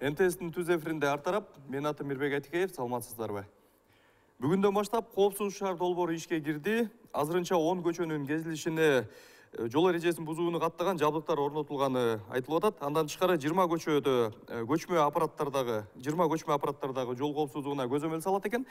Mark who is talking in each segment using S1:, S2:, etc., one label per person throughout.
S1: МТС'тің түз эфиринде артарап, мен атым Мирбек Айтикеев, саламатсыздарбы. Бүгүндөн баштап коопсуз шаар долбоору ишке кирди. Азырынча 10 көчөнүн кезилишине жол эрежесин бузууну каттаган жабдыктар орнотулганы айтылып атат. Андан тышкары 20 көчөдө көчмө аппараттардагы жол коопсуздугуна көзөмөл салат экен.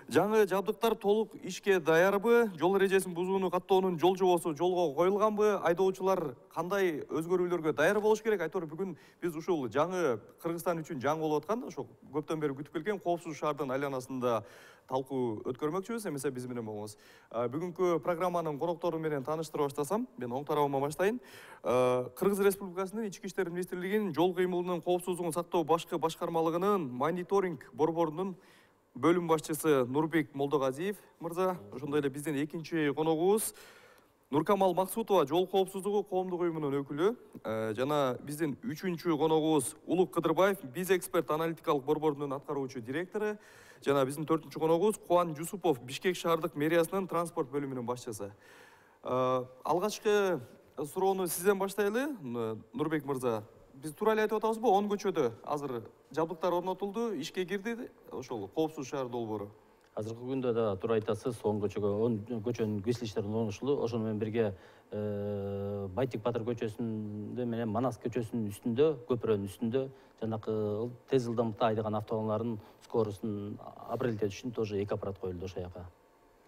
S1: Жаңы жабдыктар толук ишке даярбы? Жол эрежесин бузууну каттоонун жол жобосу жолго коюлганбы? Айдоочулар кандай өзгөрүүлөргө даяр болуш керек? Айтор бүгүн биз ушул жаңы Кыргызстан үчүн жаңы болуп аткан, ошо көптөн бери күтүп келген коопсуз шаардын айланасында талкуу өткөрмөкчүбүз, эмесе биз менен болуңуз. Бүгүнкү программанын коноктору менен тааныштыра баштасам, мен оң тарабыма баштайын. Кыргыз Республикасынын Ички иштер министрлигинин жол кыймылынын коопсуздугун сактоо башкы башкармалыгынын мониторинг борборунун бөлүм башчысы Нурбек Молдогазиев мырза, ошондой эле биздин экинчи коногубуз Нуркамал Максутова, жол коопсуздугу коомдук уюмунун өкүлү, жана биздин үчүнчү коногубуз Улук Кыдырбаев, биз эксперт аналитикалык борборунун аткаруучу директору, жана биздин төртүнчү коногубуз Кубан Жусупов, Бишкек шаардык мэриясынын транспорт бөлүмүнүн башчысы. Алгачкы суроону сизден баштайлы, Нурбек мырза. Биз туура эле айтып атабызбы? 10 көчөдө азыр жабдыктар орнотулду, ишке кирди, ошол коопсуз шаар долбоору.
S2: Азыркы күндө да туура айтасыз, 10 көчөнүн кесилиштерин орнотулду. Ошону менен бирге Байтик Батыр көчөсүндө менен Манас көчөсүнүн үстүндө, көпүрөнүн үстүндө жанакы тез ылдамдыкта айдаган автоунаалардын скоросун определить үчүн тоже 2 аппарат коюлду ошол жака.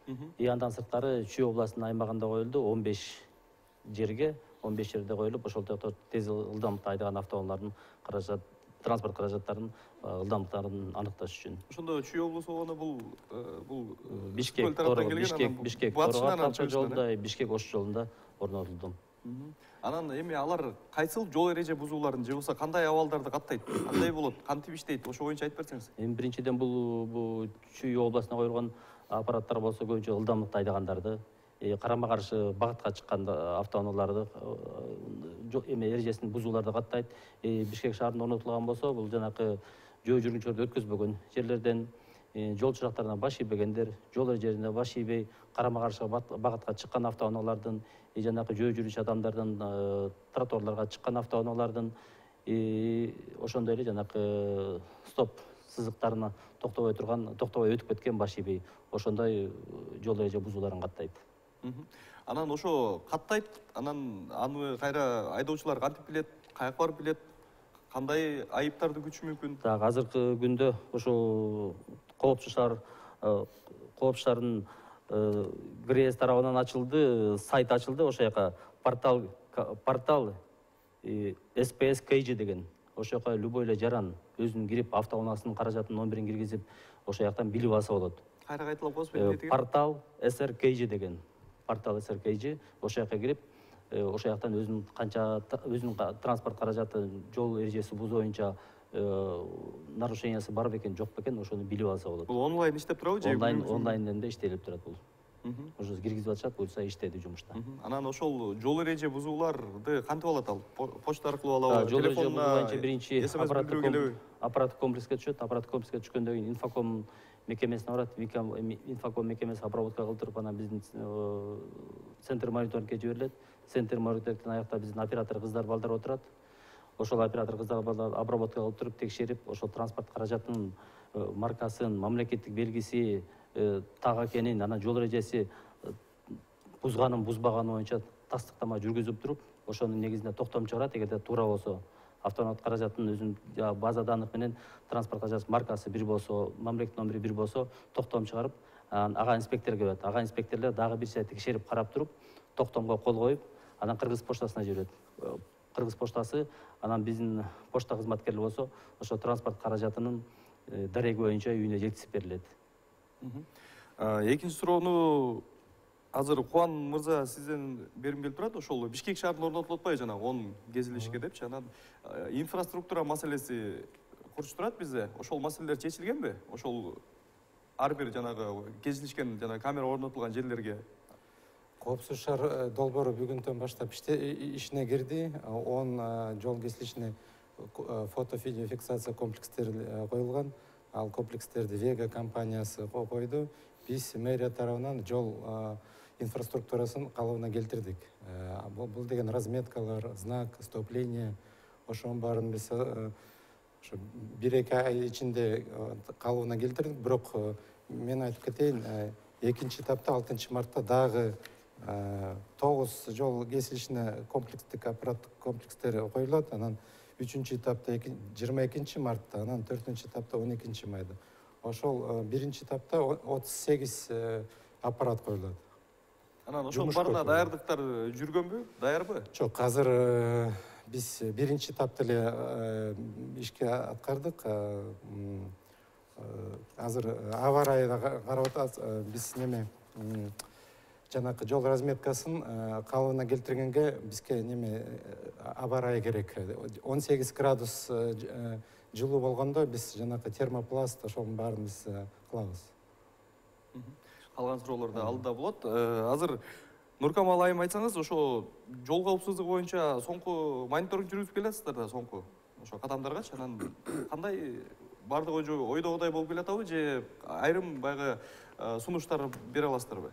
S2: Андан сырткары Чүй областынын аймагында коюлду, 15 жерге, 15 жерде коюлуп, ошол жакта тез ылдамдыкта айдаган автоунаалардын транспорт каражаттарын ылдамдыктарын аныкташ үчүн.
S1: Ошондо Чүй облусу болгону бул
S2: Бишкек жолунда, Бишкек Ош жолунда орнотулду.
S1: Анан эми алар кайсыл жол эреже бузууларын же болбосо кандай абалдарды каттайт? Кандай болот? Кантип иштейт? Ошо боюнча айтып берсеңиз.
S2: Эми биринчиден бул Чүй областына коюлган аппараттар болсо көбүнчө ылдамдыкта айдагандарды, карама каршы багытка чыккан автоунааларды эрежесин бузууларды каттайт. Бишкек шаарында орнотулган болсо, бул жанакы жөө жүргүнчүлөрдү өткөзбөгөн жерлерден, жол чырактарына баш ийбегендер, жол эрежесине баш ийбей карама каршы багытка чыккан автоунаалардын, жанакы жөө жүрүүчү адамдардын тротуарларга чыккан автоунаалардын, ошондой эле жанакы стоп сызыктарына токтобой өтүп кеткен баш ийбей, ошондой жол эреже бузууларын каттайт.
S1: Анан ошо каттайт, анан аны кайра айдоочулар кантип билет, каяка барып билет, кандай айыптарды күтүшү мүмкүн?
S2: Так, азыркы күндө ошо коопсуз шаардын ГРЭС тарабынан ачылды, сайт ачылды, ошол жака портал SPS KG деген. Ошол жака любой эле жаран өзүнүн кирип, автоунаасынын каражатынын номерин киргизип, ошол жактан билип алса болот.
S1: Кайра кайталап коесузбу?
S2: Портал SRKG деген. Портал SRKG, ошол жака кирип, ошол жактан өзүнүн транспорт каражаты, жол эрежеси бузуу боюнча нарушениясы бар бекен, жок бекен, ошону билип алса болот.
S1: Бул онлайн иштеп турабы же?
S2: Онлайнден да иштелип турат бул. Уже киргизип атышат, буюрса иштеди жумушта.
S1: Анан ошол жол эреже бузууларды кантип алат ал? Почта аркылуу алабы?
S2: Жол эреже бузуу боюнча биринчи аппараттык комплекске түшөт. Аппараттык комплекске түшкөндөн кийин инфоком мекемесине барат. Инфоком мекемеси обработка кылдырып, анан биздин центр мониторингке жиберилет. Центр мониторингден аякта биздин оператор кыздар балдар отурат. Ошол оператор кыздар балдар обработка кылдырып, текшерип, ошол транспорт каражатынын маркасын, мамлекеттик белгиси так экенин, анан жол эрежеси бузганын бузбаганы боюнча тастыктама жүргүзүп туруп, ошонун негизинде токтом чыгарат. Эгерде туура болсо, автомат каражатынын өзүнүн база данных менен транспорт каражаты маркасы бир болсо, мамлекет номери бир болсо, токтом чыгарып, ага инспекторго берет. Ага инспекторлор дагы бир сет текшерип карап туруп, токтомго кол коюп, анан Кыргыз поштасына жиберет. Кыргыз поштасы, анан биздин почта кызматкерлери болсо, ошо транспорт каражатынын дареги боюнча үйүнө жеткизип берилет.
S1: Экинчи суроону азыр Кубан мырза сизден бергим келип турат. Ошол Бишкек шаарында орнотулуп атпайбы жана 10 кезилишке депчи. Анан инфраструктура маселеси курчуп турат бизде. Ошол маселелер чечилгенби? Ошол ар бир жанагы кезилишкен жана камера орнотулган жерлерге.
S3: Коопсуз шаар долбоору бүгүндөн баштап ишине кирди. 10 жол кесилишине фото-видео фиксация комплекстери коюлган. Ал комплекстерди Вега компаниясы койду. Биз мэрия тарабынан жол инфраструктурасын калыбына келтирдик. Бул деген разметкалар, знак, стоп-линия, ошонун баарын биз ошо 1-2 ай ичинде калыбына келтирдик. Бирок мен айтып кетейин, экинчи этапта 6 мартта дагы 9 жол кесилишине комплекстик аппараттык комплекстер коюлат. Анан 3-чү этапта 22 мартта, анан 4-чү этапта 12 майда. Ошол 1-чи этапта 38 аппарат коюлат.
S1: Анан ошол баарына даярдыктар жүргөнбү, даярбы?
S3: Жок, азыр биз 1-чи этапты эле ишке аткардык. Азыр аба ырайына карап атабыз. Биз неме жанакы жол разметкасын калыбына келтиргенге бизге неме аба ырайы керек. 18 градус жылуу болгондо биз жанакы термопласт ошонун баарын биз кылабыз.
S1: Калган суроолор да алдыда болот. Азыр Нуркамал айым айтсаңыз, ошо жол коопсуздугу боюнча соңку мониторинг жүргүзүп келатсыздар да соңку ошо кадамдаргачы. Анан кандай бардыгы ойдогудай болуп келатабы же айрым баягы сунуштар бере аласыздарбы?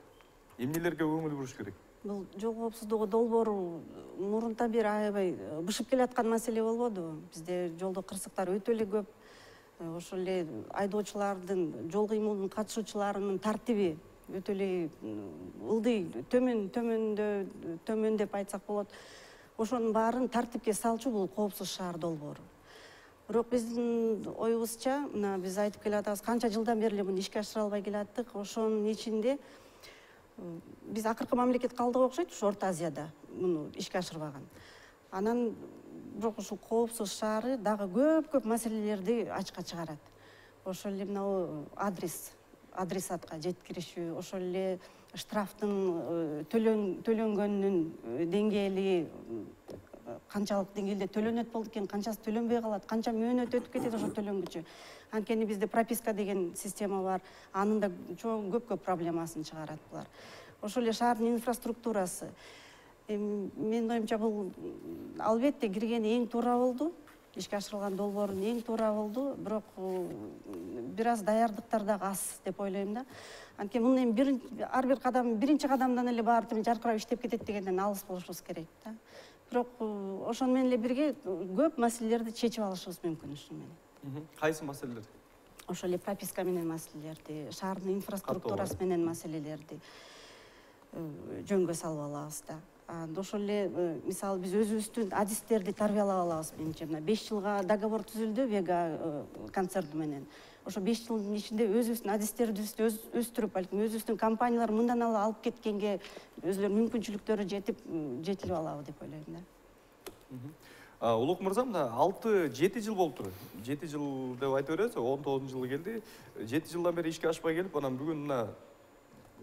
S1: Эмнелерге көңүл буруш керек?
S4: Бул жол коопсуздугу долбоору мурунтан бери аябай бышып келаткан маселе болбодубу? Бизде жолдо кырсыктар өтө эле көп. Ошол эле айдоочулардын, жол кыймылынын катышуучуларынын тартиби өтө эле ылдый, төмөн деп айтсак болот. Ошонун баарын тартипке салчу бул коопсуз шаар долбоору. Бирок биздин оюбузча, мына биз айтып келатабыз, канча жылдан бери эле муну ишке ашыра албай келаттык. Ошонун ичинде биз акыркы мамлекет калдык окшойт ушу Орто Азияда муну ишке ашырбаган. Анан бирок ушул коопсуз шаары дагы көп маселелерди ачыкка чыгарат. Ошол эле мына адресатка жеткиришүү, ошол эле штрафтын төлөнгөнүнүн деңгээли канчалык деңгээлде төлөнөт болду экен, канчасы төлөнбөй калат, канча мөөнөт өтүп кетет ошол төлөнгүчө. Анткени бизде прописка деген система бар, анын да чоң көп проблемасын чыгарат булар. Ошол эле шаардын инфраструктурасы. Менин оюмча бул албетте киргени эң туура болду. Ишке ашырылган долбоорун эң туура болду, бирок бир аз даярдыктар дагы аз деп ойлойм да. Анткени мунун эми ар бир кадам, биринчи кадамдан эле баары тең жаркырап иштеп кетет дегенден алыс болушубуз керек да. Бирок ошону менен эле бирге көп маселелерди чечип алышыбыз мүмкүн ушуну менен.
S1: Кайсы маселелер?
S4: Ошол эле прописка менен маселелерди, шаардын инфраструктурасы менен маселелерди жөнгө салып алабыз да. Ошол эле мисалы биз өзүбүздүн адистерди тарбиялап алабыз менимче. Мына 5 жылга договор түзүлдү Вега концерни менен. Ошо 5 жылдын ичинде өзүбүздүн адистерибизди өстүрүп, балким өзүбүздүн компаниялар мындан алып кеткенге өзүлөрүнүн мүмкүнчүлүктөрү жетилип алабы деп ойлойм да.
S1: Улук мырза, мына 6-7 жыл болуптур. 7 жыл деп айта беребиз, 19-жылы келди. 7 жылдан бери ишке ашпай келип, анан бүгүн мына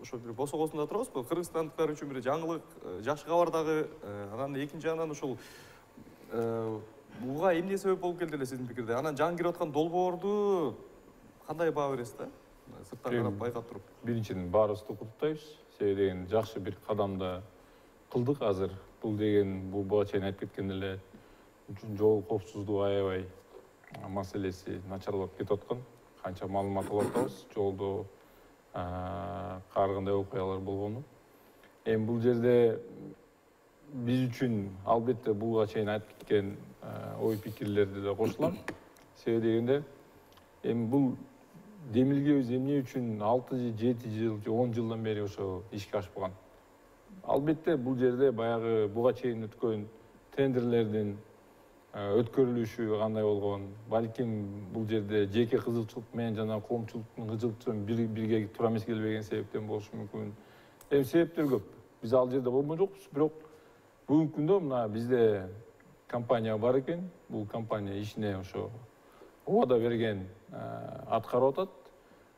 S1: ошо бир босогосунда турабызбы? Кыргызстандыктар үчүн бир жаңылык, жакшы кабар дагы. Анан экинчи жагынан ушул буга эмне себеп болуп келди эле сиздин пикирде? Анан жаңы кирип аткан долбоорду кандай баа бересиз да? Сырттан карап байкап туруп.
S5: Биринчиден баарыбызды куттуктайбыз. Себеби деген жакшы бир кадамды кылдык азыр. Бул деген буга чейин айтып кеткен эле жол коопсуздугу аябай маселеси начарлап кетип аткан. Канча маалымат алып атабыз жолдо кааргандай окуялар болгону. Эми бул жерде биз үчүн албетте буга чейин айтып кеткен ой пикирлерди да кошулам. Себеби дегенде эми бул демилгебиз эмне үчүн 6-7 жыл, 10 жылдан бери ошо ишке ашпаган. Албетте бул жерде баягы буга чейин өткөн тендерлердин өткөрүлүшү кандай болгон, балким бул жерде жеке кызыкчылык менен жана коомчулуктун кызыкчылыгы бирге туура эмес келбеген себептен болушу мүмкүн. Эми себептер көп. Биз ал жерде болгон жокпуз, бирок бүгүнкү күндө мына бизде компания бар экен. Бул компания ишине ошо убада берген аткарып атат.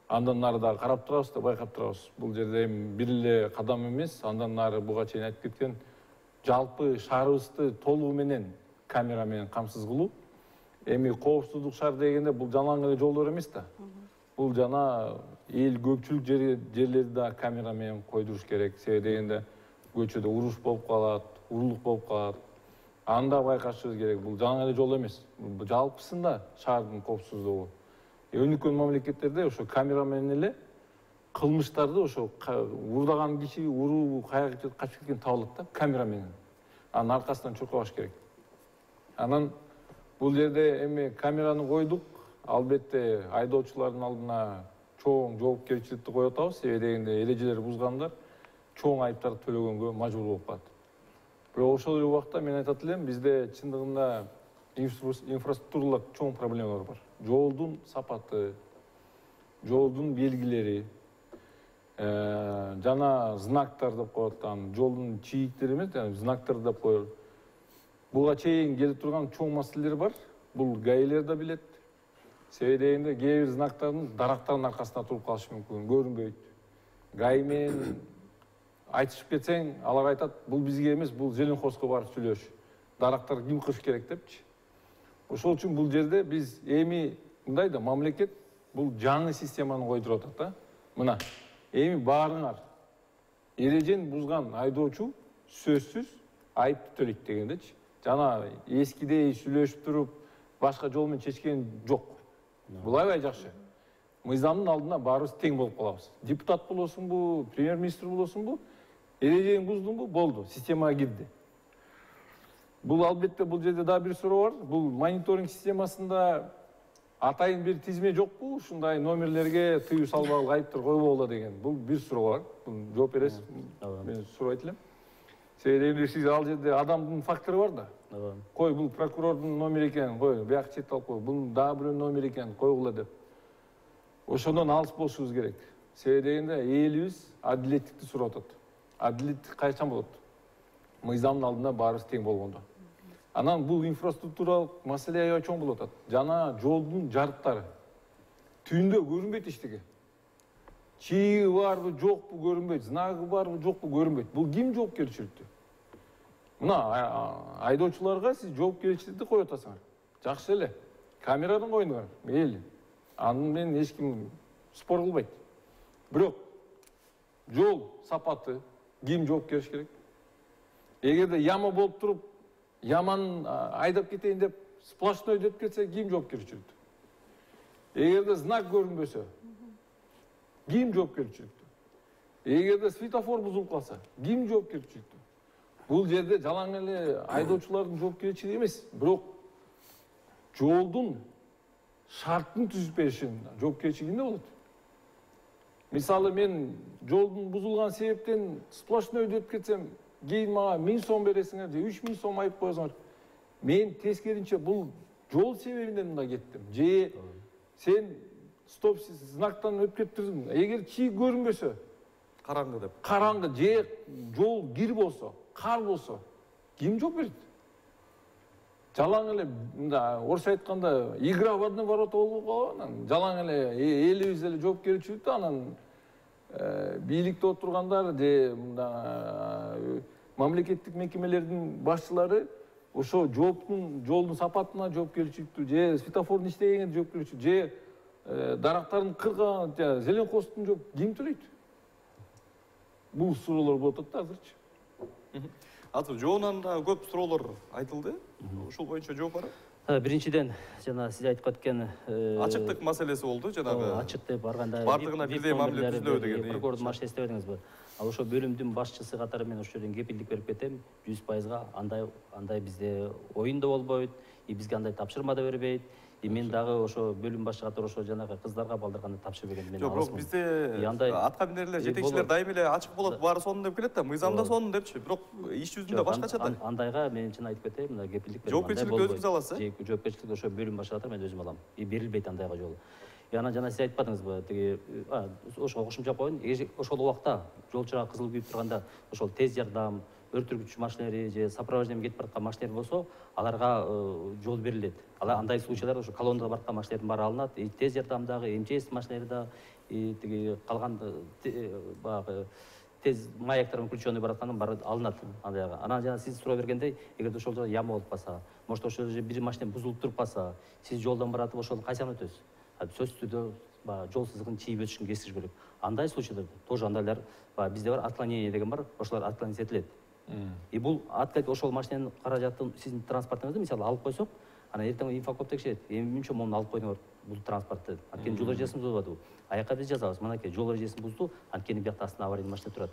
S5: Андан нары дагы карап турабыз да, байкап турабыз. Бул жерде эми бир эле кадам эмес, андан нары буга чейин айтып кеткен жалпы шаарыбызды толугу менен камера менен камсыз кылуу. Эми коопсуздук шаар дегенде бул жалаң эле жолдор эмес да. Бул жана эл көпчүлүк жерлерди да камера менен койдуруш керек. Себеби дегенде көчөдө уруш болуп калат, урурлук болуп калат. Аны да байкашыбыз керек. Бул жалаң эле жол эмес. Бул жалпысында шаардын коопсуздугу. Өнүккөн мамлекеттерде ошо камера менен эле кылмыштарды ошо уурдаган киши уруу каяка качып кеткен табылат да камера менен. Анын аркасынан чуркабаш керек. Анан Бул жерде эми камераны койдук. Албетте айдоочулардын алдына чоң жоопкерчиликти коюп атабыз. Себеби дегенде эрежелерди бузгандар чоң айыптарды төлөгөнгө мажбур болуп калат. Бирок ошол эле убакта мен айтат элем, бизде чындыгында инфраструктуралык чоң проблемалар бар. Жолдун сапаты, жолдун белгилери, жана знактар деп коет, жолдун чийиктери эмес, знактар деп коет. Буга чейин келип турган чоң маселелер бар. Бул гаилер да билет. Себеби дегенде кээ бир знактардын дарактардын аркасында туруп калышы мүмкүн, көрүнбөйт. Гай менен айтышып кетсең, алар айтат, бул бизге эмес, бул Зеленхозго барып сүйлөш. Дарактар ким кылыш керек депчи. Ошол үчүн бул жерде биз эми мындай да мамлекет бул жаңы системаны койдуруп атат да. Мына эми баарыңар эрежени бузган айдоочу сөзсүз айыпты төлөйт дегендечи. Жана эскидей сүйлөшүп туруп башка жол менен чечкен жок. Бул аябай жакшы. Мыйзамдын алдына баарыбыз тең болуп калабыз. Депутат болосуңбу, премьер-министр болосуңбу, эрежени буздуңбу, болду, системага кирди. Бул албетте бул жерде да бир суроо бар. Бул мониторинг системасында атайын бир тизме жокпу? Ушундай номерлерге тыюу салбагыла айыптар койбогула деген. Бул бир суроо бар. Бул жооп бересиз. Мен сурайт элем. Себеби сиз ал жерде адамдын фактору бар да. Кой, бул прокурордун номери экен, кой, бияк чет алып кой, бул дагы бирөөнүн номери экен, койгула деп. Ошондон алыс болушубуз керек. Себеби дегенде элибиз адилеттикти сурап атат. Адилеттик качан болот? Мыйзамдын алдында баарыбыз тең болгондо. Анан бул инфраструктуралык маселе аябай чоң болуп атат. Жана жолдун жарыктары түндө көрүнбөйт эчтеке. Чийи барбы, жокпу көрүнбөйт, знагы барбы, жокпу көрүнбөйт. Бул ким жоопкерчиликти? Мына айдоочуларга сиз жоопкерчиликти коюп атасыңар. Жакшы эле. Камерадан коюңар, мейли. Аны менен эч ким спор кылбайт. Бирок жол сапаты ким жоопкерчилик керек? Эгерде яма болуп туруп, яман айдап кетейин деп сплошной өтүп кетсе, ким жоопкерчиликти? Эгерде знак көрүнбөсө, ким жоопкерчиликти? Эгерде светофор бузулуп калса, ким жоопкерчиликти? Бул жерде жалаң эле айдоочулардын жоопкерчилиги эмес, бирок жолдун шарттын түзүп беришин жоопкерчилигинде болот. Мисалы мен жолдун бузулган себептен сплошной өтүп кетсем, кейін мага 1000 сом бересиңер же 3000 сом айып коесуңар. Мен тескеринче бул жол себебинен мында кеттим. Же сен стоп знактан өтүп кетиптирсиң. Эгер чий көрүнбөсө,
S1: караңгы деп.
S5: Караңгы же жол кир болсо, кар болсо, ким жооп берет? Жалаң эле мында орусча айтканда игра в одни ворота болуп калган. Жалаң эле элибиз эле жоопкерчиликти анан бийликте отургандар же мында мамлекеттик мекемелердин башчылары ошо жолдун сапатына жоопкерчиликтүү же светофордун иштегенге жоопкерчиликтүү же дарактардын кырган Зеленхоздун жооп ким төлөйт? Бул суроолор болуп атат да азырчы.
S1: Атып, жоонан да көп суроолор айтылды. Ушул боюнча жооп бар.
S2: Биринчиден, жана сиз айтып кеткен
S1: ачыктык маселеси болду, жанагы.
S2: Ачык деп барганда
S1: бардыгына бирдей мамиле түзүлөбү деген.
S2: Прокурордун машина эстебедиңиз бул. Ал ошо бөлүмдүн башчысы катары мен ошол жерден кепилдик берип кетем, 100%га андай бизде оюн да болбойт, бизге андай тапшырма да бербейт. Мен дагы ошо бөлүм башчы катары ошо жанагы кыздарга балдарга тапшырып берген мен аласмын.
S1: Жок, бизде атка минерлер, жетекчилер дайым эле ачык болот, баары сонун деп келет да, мыйзамда сонун депчи. Бирок иш жүзүндө башкача да.
S2: Андайга мен чын айтып кетейин, мына кепилдик берип.
S1: Жоопкерчиликти өзүңүз аласыз,
S2: э? Жоопкерчиликти ошо бөлүм башчы катары мен өзүм алам. Берилбейт андайга жол. Анан жана сиз айтпадыңызбы, тиги ошого кошумча коеюн, ошол убакта жолчуга кызыл күйүп турганда ошол тез жардам, өрт машинелери же сопровождениемен кетип бараткан машинелер болсо, аларга жол берилет. Андай случайлар ошо колоннада бараткан машинелердин баары алынат, тез жардамдагы, МЧС машинелери да, тиги калган баягы тез маяктар включенный баратканын баары алынат андайга. Анан жана сиз суроо бергендей, эгерде ошол жерде яма болуп калса, может ошол жерде бир машина бузулуп туруп калса, сиз жолдон баратып ошол кайсынан өтөсүз? Сөзсүз түрдө жол сызыгын чийип өтүшүн кесиш керек. Андай случайларда тоже андайлар бизде бар, отклонение деген бар, ошолор отклонить этилет. Бул ошол машинанын каражатын сиздин транспортуңузду мисалы алып койсок, анан эртең инфокоп текшерет. Эмне мону алып койдуңар бул транспортты? Анткени жол эрежесин бузбадыбы? Аяка биз жазабыз. Манакей жол эрежесин бузду, анткени биякта астында аварийный машина турат.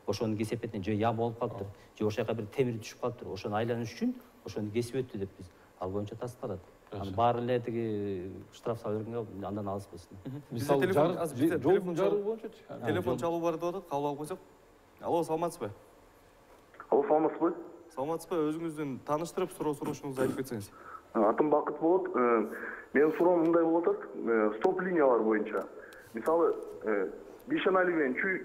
S2: Ошонун кесепетинен же яма болуп калыптыр, же ошол жака бир темир түшүп калыптыр. Ошону айланыш үчүн ошону кесип өттү деп биз. ал боюнча тасталат. Анан баары эле тиги штраф салып бергенге андан алыс болсун.
S5: Мисалы жолдун жарыгы боюнчачы.
S1: Телефон чалуу бар деп атат, кабыл алып койсок. Алло, саламатсызбы?
S6: Алло, саламатсызбы?
S1: Саламатсызбы? Өзүңүздүн тааныштырып, суроошуңузду айтып кетсеңиз.
S6: Атым Бакыт болот. Менин суроом мындай болуп атат. Стоп линиялар боюнча. Мисалы, Бишанали менен Чүй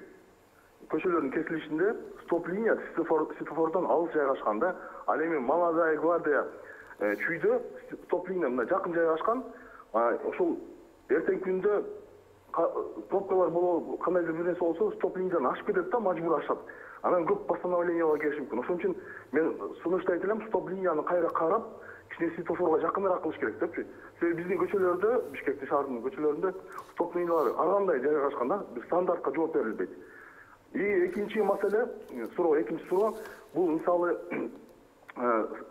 S6: көчөлөрдүн кесилишинде стоп линия светофордон алыс жайгашкан да. Ал эми Молодая гвардия Чүйдө стоп линия мына жакын жайгашкан. Ошол эртең күндө пробкалар болобу, кандайдыр бир нерсе болсо, стоп линиядан ашып кетет да, мажбур ашат. Анан көп постановлениялар келиши мүмкүн. Ошон үчүн мен сунуштайт элем, стоп линияны кайра карап, кичине светофорго жакыныраак кылыш керек депчи. Себеби биздин көчөлөрдө, Бишкектин шаарынын көчөлөрүндө стоп линиялар ар кандай жайгашкан да, бир стандартка жооп берилбейт. Экинчи маселе, экинчи суроо, бул мисалы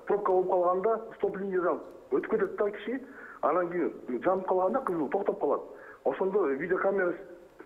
S6: пробка болуп калганда стоп линиядан өтүп кетет да киши, анан кийин жанып калганда кызыл токтоп калат. Ошондо видеокамера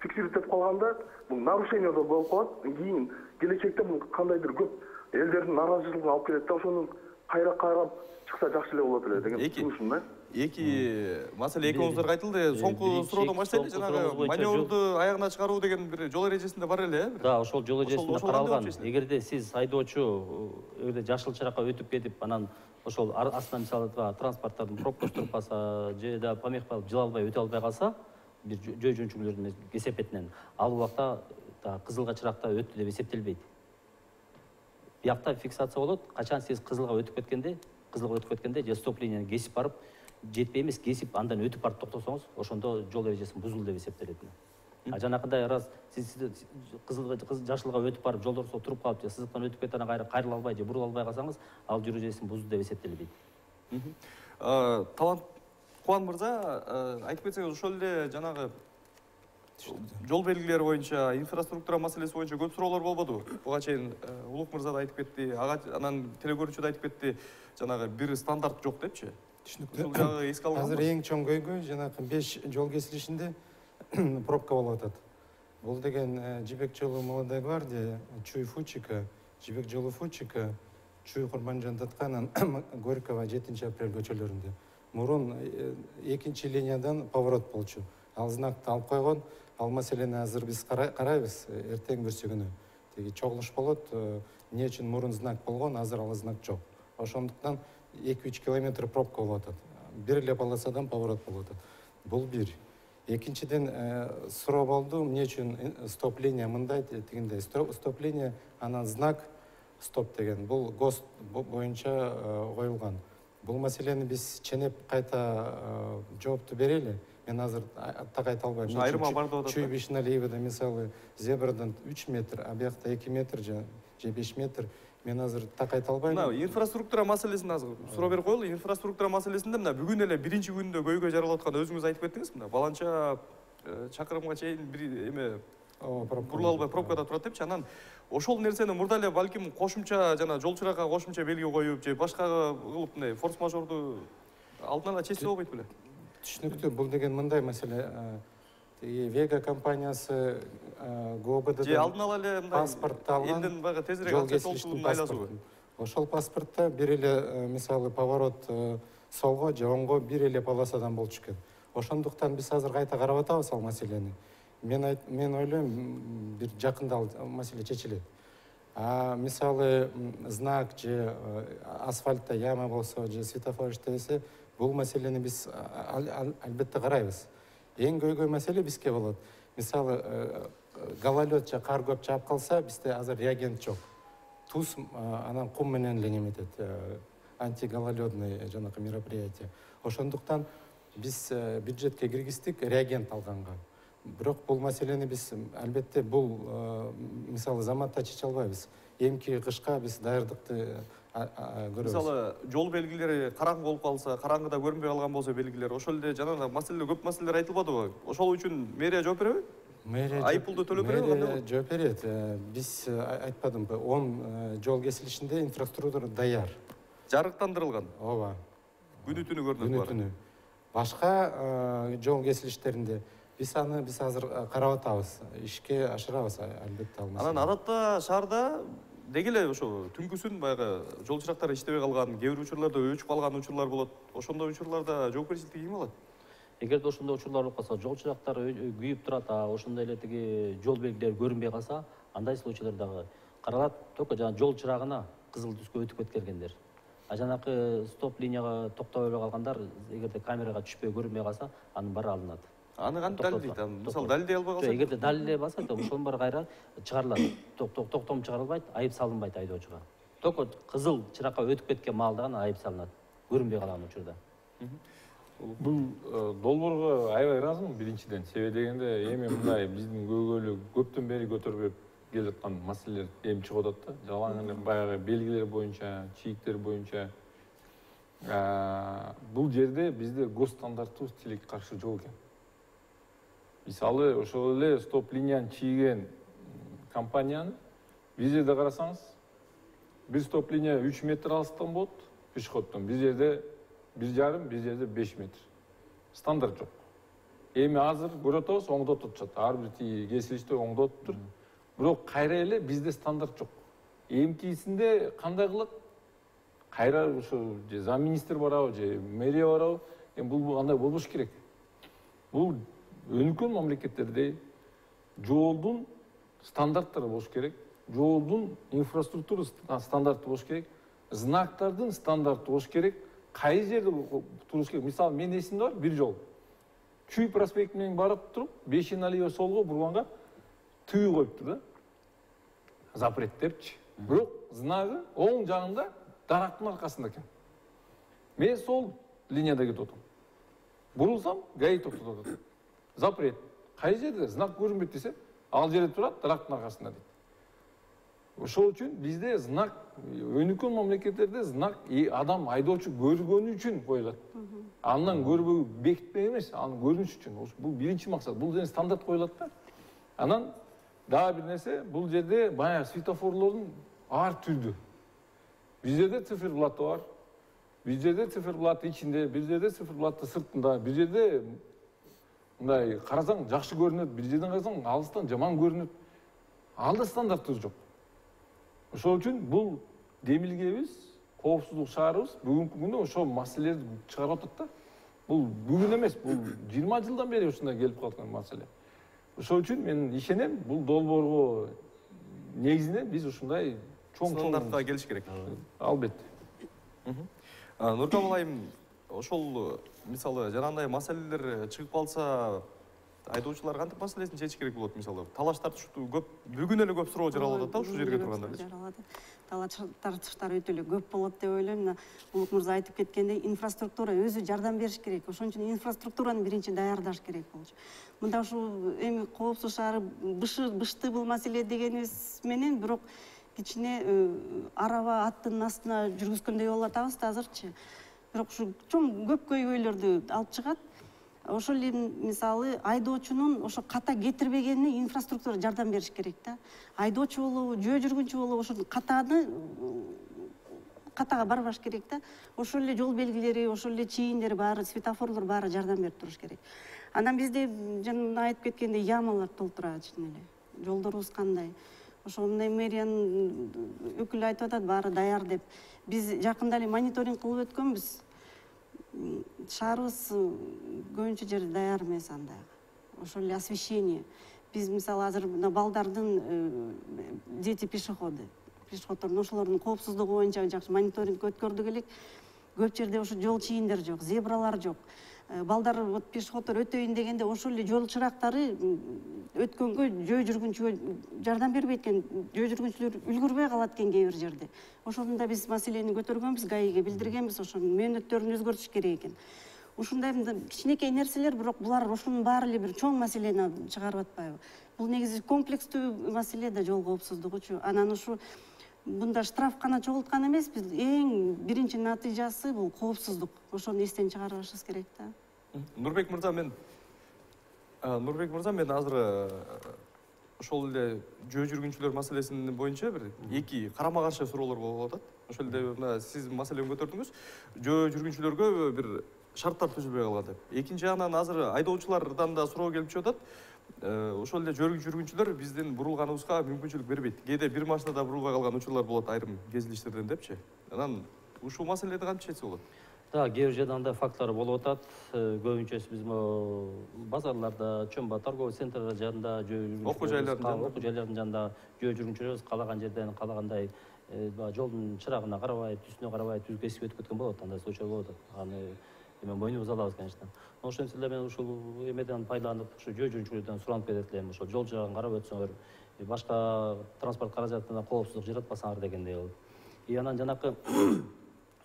S6: фиксировать этип калганда бул нарушение болуп калат. Кийин келечекте бул кандайдыр көп элдердин нааразычылыгына алып келет да, ошону кайра карап чыкса жакшы эле болот эле деген сунушум да.
S1: Эки маселе экөөңүздөр айтылды. Соңку суроодон баштайлы. Жанагы маневрду аягына чыгаруу деген бир жол эрежесинде бар эле, э?
S2: Да, ошол жол эрежесинде каралган. Эгерде сиз айдоочу эгерде жашыл чыракка өтүп кетип, анан ошол астынан мисалы транспорттардын пробкасы турпаса же да помех болуп жыла албай өтө албай калса, бир жөө жөнчүгүлөрдүн кесепетинен ал убакта кызылга чыракта өттү деп эсептелбейт. Биякта фиксация болот. Качан сиз кызылга өтүп кеткенде же стоп линияны кесип барып, жетпей эмес кесип андан өтүп барып токтосоңуз, ошондо жол эрежесин бузулду деп эсептелет. Жанакындай раз сиз жашылга өтүп барып жолдорсо туруп калып же сызыктан өтүп кетип анан кайра кайрыла албай же бурула албай калсаңыз, ал жол эрежесин бузду деп эсептелбейт.
S1: Талант Кубан мырза, айтып кетсеңиз, ошол эле жанагы жол белгилери боюнча, инфраструктура маселеси боюнча көп суроолор болбодубу? Буга чейин Улук мырза да айтып кетти, анан телекөрүүчү да айтып кетти, жанагы бир стандарт жок депчи.
S3: Түшүнүктүү.
S1: Ушул жагы эске алынган.
S3: Азыр эң чоң көйгөй жанагы 5 жол кесилишинде пробка болуп атат. Бул деген Жибек жолу Молодая гвардия, Чүй Фучика, Жибек жолу Фучика, Чүй Курманжан Татканан, Горького 7-апрель көчөлөрүндө. Мурун экинчи линиядан поворот болчу. Ал знакты алып койгон, ал маселени азыр биз карайбыз, эртең бүрсү күнү. Теги чогулуш болот, эмне үчүн мурун знак болгон, азыр ал знак жок. Ошондуктан 2-3 километр пробка болуп атат. Бир эле полосадан поворот болуп атат. Бул бир. Экинчиден суроо болду, эмне үчүн стоп линия мындай дегендей. Стоп линия анан знак стоп деген. Бул ГОСТ боюнча коюлган. Бул маселени биз ченеп кайта жоопту берели. Мен азыр так айта албайм.
S1: Айрыма бар деп атат.
S3: Чүй Бишаналиевада мисалы зебрадан 3 метр, а биякта 2 метр же 5 метр. Мен азыр так айта албайм.
S1: Мына инфраструктура маселесин азыр суроо берип коелу. Инфраструктура маселесинде мына бүгүн эле биринчи күндө көйгөй жаралып аткан өзүңүз айтып кеттиңиз. Мына баланча чакырымга чейин бир эме бурула албай пробкада турат депчи. Анан ошол нерсени мурда эле балким кошумча жана жол чыракка кошумча белги коюп же башка кылып мындай форс мажорду алдын ала чечсе болбойт беле?
S3: Түшүнүктүү. Бул деген мындай маселе. Вега компаниясы ГОБД
S1: же алдын ала эле мындай
S3: паспортто алган.
S1: Элден бага тезирээк ачылыштын айласыбы.
S3: Ошол паспортто бир эле мисалы поворот солго же оңго бир эле полосадан болчу экен. Ошондуктан биз азыр кайта карап атабыз ал маселени. Мен ойлойм, бир жакында ал маселе чечилет. Мисалы знак же асфальтта яма болсо же светофор иштебесе, бул маселени биз албетте карайбыз. Эң көйгөй маселе бизге болот. Мисалы гололед же кар көп жаап калса, бизде азыр реагент жок. Туз анан кум менен эле неметет, антигололедный жанакы мероприятие. Ошондуктан биз бюджетке киргиздик реагент алганга. Бирок бул маселени биз албетте бул мисалы заматта чече албайбыз. Эмки кышка биз даярдыкты көрөбүз.
S1: Мисалы жол белгилери караңгы болуп калса, караңгыда көрүнбөй калган болсо белгилер, ошол эле жанагы маселелер көп маселелер айтылбадыбы? Ошол үчүн мэрия жооп береби? Айыппулду төлөп береби?
S3: Мэрия жооп берет. Биз айтпадымбы, 10 жол кесилишинде инфраструктура даяр.
S1: Жарыктандырылган.
S3: Ооба.
S1: Күнү түнү көрүнөт.
S3: Күнү түнү. Башка жол кесилиштеринде биз азыр карап атабыз, ишке ашырабыз албетте ал маселени.
S1: Анан адатта шаарда деги эле ошо түнкүсүн баягы жол чырактары иштебей калган, кээ бир учурларда өчүп калган учурлар болот. Ошондой учурларда жоопкерчиликти ким алат?
S2: Эгерде ошондой учурлар болуп калса, жол чырактар күйүп турат, ошондой эле тиги жол белгилери көрүнбөй калса, андай случайлардагы каралат, только жана жол чырагына кызыл түскө өтүп кеткендер. Жанакы стоп линияга токтобой калгандар, эгерде камерага түшпөй көрүнбөй калса, анын баары алынат.
S1: Аны кантип далилдейт? Мисалы далилдей албай калса?
S2: Эгерде далилдей албаса, ошонун баары кайра чыгарылат. Токтом чыгарылбайт, айып салынбайт айдоочуга. Только кызыл чыракка өтүп кеткен маалда гана айып салынат, көрүнбөй калган учурда.
S5: Бул долбоорго аябай ыраазымын биринчиден. Себеби дегенде эми мындай биздин көйгөйлү көптөн бери көтөрүп келе жаткан маселелер эми чыгып атат да. Жалаң эле баягы белгилер боюнча, чийиктер боюнча. Бул жерде бизде гос стандартыбыз тилекке каршы жок экен. Мисалы, ошол эле стоп линияны чийген компанияны бир жерде карасаңыз, бир стоп линия 3 метр алыстан болот пешеходдон. Бир жерде 1,5, бир жерде 5 метр. Стандарт жок. Эми азыр көрүп атабыз, оңдотуп атышат. Ар бир кесилиште оңдотуп тур. Бирок кайра эле бизде стандарт жок. Эмкисинде кандай кылат? Кайра ошо же замминистр барабы, же мэрия барабы? Эми бул андай болбош керек. Бул өнүккөн мамлекеттерде жолдун стандарттары болуш керек. Жолдун инфраструктура стандарты болуш керек. Знактардын стандарты болуш керек. Кайсы жерде туруш керек? Мисалы, мен эсимде бар, бир жол. Чүй проспект менен барып туруп, 5 налево солго бурганга тыю коюптур да. Запрет депчи. Бирок знагы оң жагында дарактын аркасында экен. Мен сол линияда кетип атам. Бурулсам, ГАИ токтотуп атат. Запрет. Кайсы жерде знак көрүнбөйт десе, ал жерде турат, дарактын аркасында дейт. Ошол үчүн бизде знак, өнүккөн мамлекеттерде знак адам айдоочу көргөнү үчүн коюлат. Андан көрбөй бекитпек эмес, анын көрүнүш үчүн. Бул биринчи максат. Бул жерде стандарт коюлат да. Анан дагы бир нерсе, бул жерде баягы светофорлордун ар түрдүү. Бир жерде циферблаты бар. Бир жерде циферблаты ичинде, бир жерде циферблаты сыртында, бир жерде мындай карасаң жакшы көрүнөт, бир жерден карасаң алыстан жаман көрүнөт. Алда стандарттыбыз жок. Ошол үчүн бул демилгебиз, коопсуздук шаарыбыз бүгүнкү күндө ошол маселелерди чыгарып атат да. Бул бүгүн эмес, бул 20 жылдан бери ушундай келип калган маселе. Ошол үчүн мен ишенем, бул долбоорго негизинен биз ушундай чоң
S1: стандартка келиш керек.
S5: Албетте.
S1: Нуркабыл айым, ошол мисалы жанагындай маселелер чыгып калса, айдоочулар кантип маселесин чечиш керек болот? Мисалы, талаш тартыштуу көп, бүгүн эле көп суроо жаралып атат да ушул жерге турганда.
S4: Талаш тартыштар өтө эле көп болот деп ойлойм. Улук мырза айтып кеткендей, инфраструктура өзү жардам бериш керек. Ошон үчүн инфраструктураны биринчи даярдаш керек болчу. Мында ушул эми коопсуз шаар бышты бул маселе дегенибиз менен, бирок кичине араба аттын астына жүргүзгөндөй болуп атабыз да азырчы. Бирок ушу чоң көп көйгөйлөрдү алып чыгат. Ошол эле мисалы айдоочунун ошо ката кетирбегенине инфраструктура жардам бериш керек да. Айдоочу болобу, жөө жүргүнчү болобу, ошол катага барбаш керек да. Ошол эле жол белгилери, ошол эле чийиндер баары, светофорлор баары жардам берип туруш керек. Анан бизде жана айтып кеткендей ямалар толтура чын эле. Жолдорубуз кандай? Ошол мындай мэриянын өкүлү айтып атат, баары даяр деп. Биз жакында эле мониторинг кылып өткөнбүз. Шаарыбыз көбүнчө жер даяр эмес андай. Ошол эле освещение. Биз мисалы азыр балдардын дети пешеходдордун ошолордун коопсуздугу боюнча жакшы мониторинг өткөрдүк элек. Көп жерде ошо жол чийиндер жок, зебралар жок. Балдар пешеходдор өтөйүн дегенде ошол эле жол чырактары өткөнгө жөө жүргүнчүгө жардам бербейт экен. Жөө жүргүнчүлөр үлгүрбөй калат экен кээ бир жерде. Ошондо биз маселени көтөргөнбүз, ГАИге билдиргенбиз, ошонун мөөнөттөрүн өзгөртүш керек экен. Ушундай кичинекей нерселер, бирок булар ошонун баары эле бир чоң маселени чыгарып атпайбы? Бул негизи комплекстүү маселе да жол коопсуздугучу. Анан ушу мында штраф гана чогулткан эмес, биз эң биринчи натыйжасы бул коопсуздук. Ошону эстен чыгарышыбыз керек да.
S1: Нурбек мырза, мен азыр ошол эле жөө жүргүнчүлөр маселесинин боюнча бир эки карама каршы суроолор болуп атат. Ошол эле сиз маселени көтөрдүңүз. Жөө жүргүнчүлөргө бир шарттар түзүлбөй калган деп. Экинчи жагынан азыр айдоочулардан да суроо келип чыгып атат. ошол эле жүргүнчүлөр биздин бурулганыбызга мүмкүнчүлүк бербейт. Кээде бир машинада бурулбай калган учурлар болот айрым кезилиштерден депчи. Анан ушул маселени кантип чечсе болот?
S2: Да, кээ бир жерде андай фактлар болуп атат. Көбүнчөсү биз базарларда, чоң торговый центрлер жанында
S1: окуу
S2: жайлардын жанында жөө жүргүнчүлөр каалаган жерден каалагандай жолдун чырагына карабай, түсүнө карабай түз кесип өтүп кеткен болот. Андай случай болуп атат. Аны эми мойнубузга алабыз, конечно. Ошон силер мен ушул эмеден пайдаланып, ушу жөө жүргүнчүлөрдөн суранып кетет элем. Ошол жол жагын карап өтсөңөр, башка транспорт каражатына коопсуздук жаратпасаңар дегендей болуп. Анан жанакы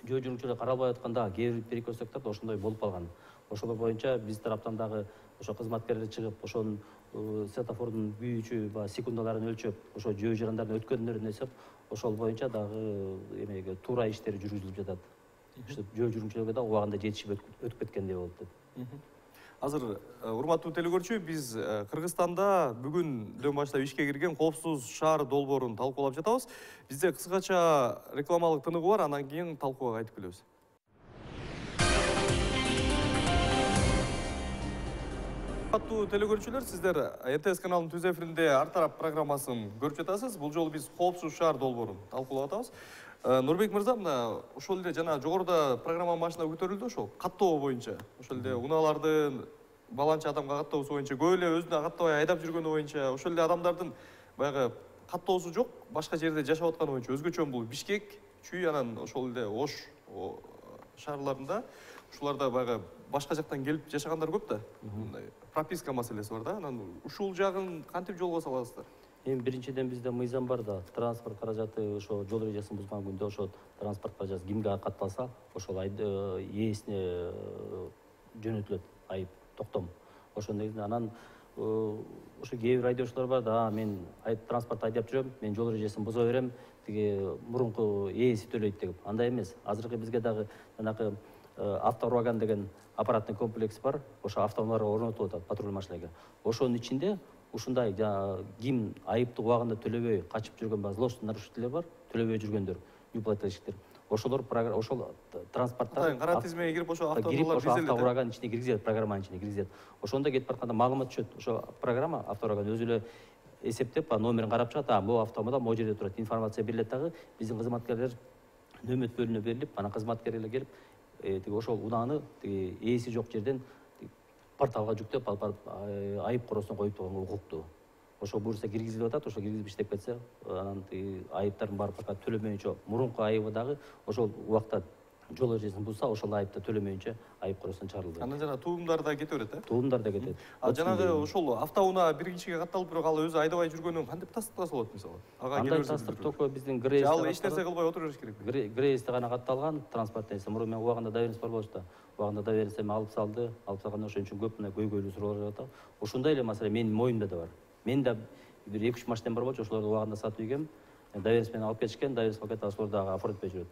S2: жөө жүргүнчүлөр каралбай атканда кээ бир перекрестктерде ошондой болуп калган. Ошолор боюнча биз тараптан дагы ошо кызматкерлер чыгып, ошонун светофордун күйүүчү секундаларын өлчөп, ошо жөө жарандардын өткөндөрүн эсеп, ошол боюнча дагы эмеге туура иштери жүргүзүлүп жатат. Жөө жүргүнчүлөргө да убагында жетишип өтүп кеткендей болуп деп.
S1: Азыр урматтуу телекөрүүчү, биз Кыргызстанда бүгүндөн баштап ишке кирген коопсуз шаар долбоорун талкуулап жатабыз. Бизде кыскача рекламалык тыныгы бар, анан кийин талкууга кайтып келебиз. Урматтуу телекөрүүчүлөр, сиздер РТС каналынын түз эфиринде Ар тарап программасын көрүп жатасыз. Бул жолу биз коопсуз шаар долбоорун талкуулап атабыз. Нурбек мырза, мына ошол эле жана жогоруда программа башына көтөрүлдү, ошол каттоо боюнча, ошол эле унаалардын баланча адамга каттоосу боюнча, көп эле өзүнө каттабай айдап жүргөнү боюнча, ошол эле адамдардын баягы каттоосу жок, башка жерде жашап атканы боюнча өзгөчө бул Бишкек, Чүй, анан ошол эле Ош шаарларында ушуларда баягы башка жактан келип жашагандар көп да. Прописка маселеси бар да. Анан ушул жагын кантип жолго саласыздар?
S2: Эми биринчиден бизде мыйзам бар да, транспорт каражаты ошо жол эрежесин бузган күндө ошо транспорт каражаты кимге катталса, ошол ээсине жөнөтүлөт айып, токтом. Ошондой анан ошо кээ бир айдоочулар бар да, мен транспорт айдап жүрөм, мен жол эрежесин буза берем, тиги мурунку ээси төлөйт деп. Андай эмес. Азыркы бизге дагы жанакы автоураган деген аппаратный комплекс бар. Ошо автоунааларга орнотулуп атат, патруль машиналарга. Ошонун ичинде ушундай ким айыпты убагында төлөбөй качып жүргөн злостный нарушителер бар, төлөбөй жүргөндөр, неуплательщиктер. Ошолор ошол транспорттар
S1: кара тизмеге кирип ошо
S2: автоураган ичине киргизет, программанын ичине киргизет. Ошондо кетип баратканда маалымат түшөт. Ошо программа автоураган өзү эле эсептеп, номерин карап чыгат, бул автомобиль могу жерде турат. Информация берилет дагы, биздин кызматкерлер нөмөт бөлүнө берилип, анан кызматкерлер келип, ошол унааны ээси жок жерден порталга жүктөп алып айып короосуна коюп турганга укуктуу. Ошо буюрса киргизилип атат, ошо киргизип иштеп кетсе, анан айыптарын баары пока төлөмөйүнчө, мурунку айыбы дагы ошол убакта жол эрежесин бузса, ошол айыпты төлөмөйүнчө айып короосуна чыгарылды.
S1: Анан жана туумдар да кете берет,
S2: Туумдар да кетет.
S1: Жанагы ошол автоунаа бир кишиге катталып, бирок ал өзү айдабай жүргөнүн кантип тастыктаса болот мисалы?
S2: Андай тастык только биздин ГРС.
S1: Ал эч нерсе кылбай отура бериш керек.
S2: ГРСте гана катталган транспорт ээси. Мурун мен убагында доверенность бар болчу да. Убагында доверенность алып салды. Алып салганда ошон үчүн көп мына көйгөйлүү суроолор жатат. Ошондой эле маселе менин моюмда да бар. Мен да бир 2-3 машинам бар болчу, ошолорду убагында сатып ийгем. Доверенность менен алып кетишкен, доверенность алып кетип, ошолор дагы оформитпей жүрөт.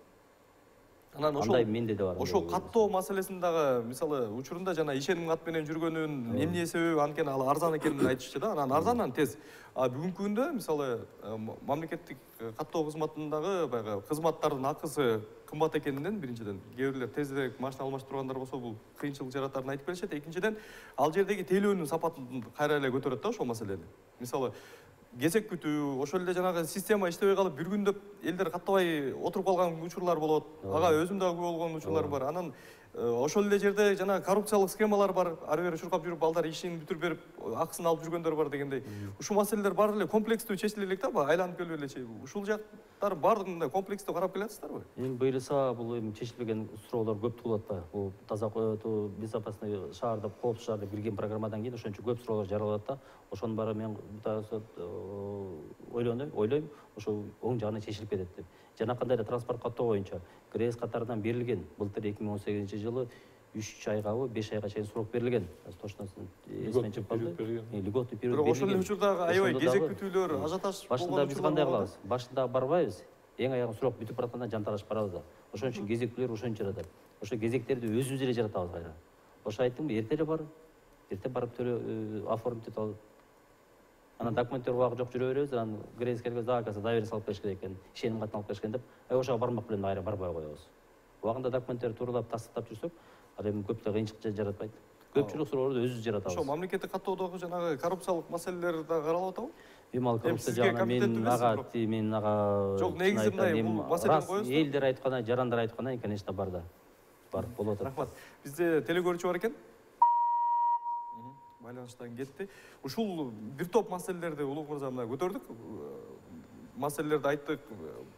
S1: Анан
S2: ошол менде да бар.
S1: Ошол каттоо маселесин дагы мисалы учурунда жана ишеним кат менен жүргөнүн эмне себеби, анткени ал арзан экенин айтышчу да. Анан арзандан тез. Бүгүнкү күндө мисалы мамлекеттик каттоо кызматындагы баягы кызматтардын акысы кымбат экенинен биринчиден кээ бирлер тезирээк машина алмаштыргандар болсо бул кыйынчылык жаратарын айтып келишет. Экинчиден ал жердеги тейлөөнүн сапатын кайра эле көтөрөт да ошол маселени. Мисалы кезек күтүү, ошол эле жанагы система иштебей калып бир күндөп элдер каттабай отуруп калган учурлар болот. Ага өзүм дагы күбө болгон учурлар бар. Анан ошол эле жерде жана коррупциялык схемалар бар. Ары бери чуркап жүрүп, балдар ишин бүтүрүп берип, акысын алып жүргөндөр бар дегендей. Ушул маселелер баары эле комплекстүү чечиле элек да, айланып келип эле. Ушул жактар баардыгын комплекстүү карап келатсыздарбы?
S2: Эми буюрса бул эми чечилбеген суроолор көп туулат да. Бул таза безопасный шаар деп, коопсуз шаар деп кирген программадан кийин ошон үчүн көп суроолор жаралат да. Ошонун баары мен ойлойм, ошол оң жагына чечилип кетет деп. Жана кандай да транспорт каттоо боюнча ГРС катарынан берилген. Былтыр 2018-жылы 3 айгабы 5 айга чейин срок берилген. Точно эсимен чыгып калды. Льготный период берилген.
S1: Ошол эле учурдагы аябай кезек күтүүлөр, ажиотаж
S2: башында биз кандай кылабыз? Башында барбайбыз. Эң аягы срок бүтүп баратканда жанталашып барабыз да. Ошон үчүн кезектүүлөр ошончо жаратат. Ошо кезектерди өзүбүз эле жаратабыз кайра. Ошо айттым, эрте эле бар. Эрте барып оформить алып. Анан документтер убагы жок жүрө беребиз, анан ГРС келгенде доверенность алып келишкен экен, ишеним катын алып келишкен деп, ошого бармак менен кайра барбай коебуз. Убагында документтерди тууралап тастыктап жүрсөк, ал эми көптө кыйынчылык жаратпайт. көпчүлүк суроолорду өзүбүз жаратабыз.
S1: Ошо мамлекеттик каттоодогу жанагы коррупциялык маселелер да каралып атабы?
S2: Эми ал коррупция
S1: сизге
S2: жагынан
S1: компетенттүү
S2: менин ага
S1: Жок, негизи мындай, бул маселени коесузбу?
S2: элдер айткандай, жарандар айткандай, конечно, бар да. Бар, болуп атат.
S1: Рахмат. Бизде телегөрүүчү бар экен. Байланыштан кетти. Ушул бир топ маселелерди Улук мырза мына көтөрдүк. Маселелерди айттык,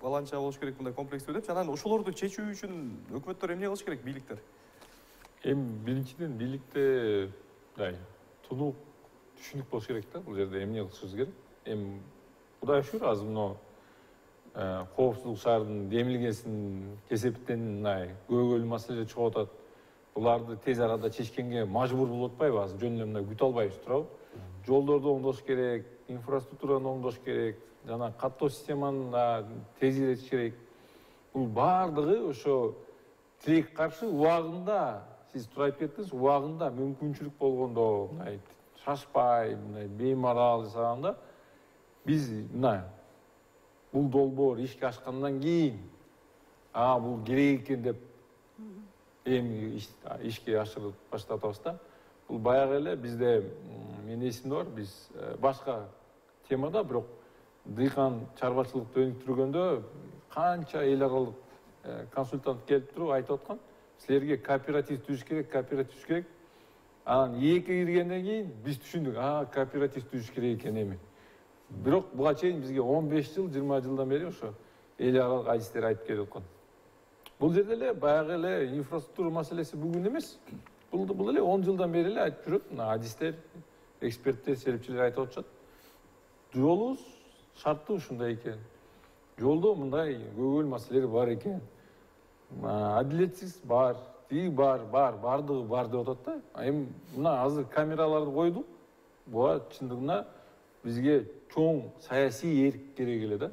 S1: баланча болуш керек, мындай комплекстүү деп. Анан ошолорду чечүү үчүн өкмөттөр эмне кылыш керек, бийликтер?
S5: Эми биринчиден бийликте тунук түшүнүк болуш керек да, бул жерде эмне кылышыбыз керек. Эми Кудай шүгүр азыр мына коопсуздук шаардын демилгесин кесептен мындай көйгөйлүү маселелер чыгып атат. Буларды тез арада чечкенге мажбур болуп атпайбы? Азыр жөн эле мындай күтө албайбыз турабы? Жолдорду оңдош керек, инфраструктураны оңдош керек, жана каттоо системаны да тезиретиш керек. Бул баардыгы ошо тилек каршы убагында, сиз туура айтып кеттиңиз, убагында мүмкүнчүлүк болгондо, мындай шашпай, мындай беймарал жасаганда биз мына бул долбоор ишке ашкандан кийин бул керек экен деп эми ишке ашырып баштатабыз да. Бул баягы эле бизде менин эсимде бар, биз башка темада, бирок дыйкан чарбачылыкты өнүктүргөндө канча эл аралык консультант келип туруп айтып аткан, силерге кооператив түзүш керек, Анан ийекке киргенден кийин биз түшүндүк, кооператив түзүш керек экен эми. Бирок буга чейин бизге 15 жыл, 20 жылдан бери ошо эл аралык адистер айтып келип аткан. Бул жерде эле баягы эле инфраструктура маселеси бүгүн эмес. Бул эле 10 жылдан бери эле айтып жүрөт. Мына адистер, эксперттер, серепчилер айтып атышат. Жолубуз шарты ушундай экен. Жолдо мындай көйгөйлүү маселелер бар экен. Адилетсиз бар, бардыгы бар деп атат да. Эми мына азыр камераларды койдук. Буга чындыгында бизге чоң саясий эрк керек эле да.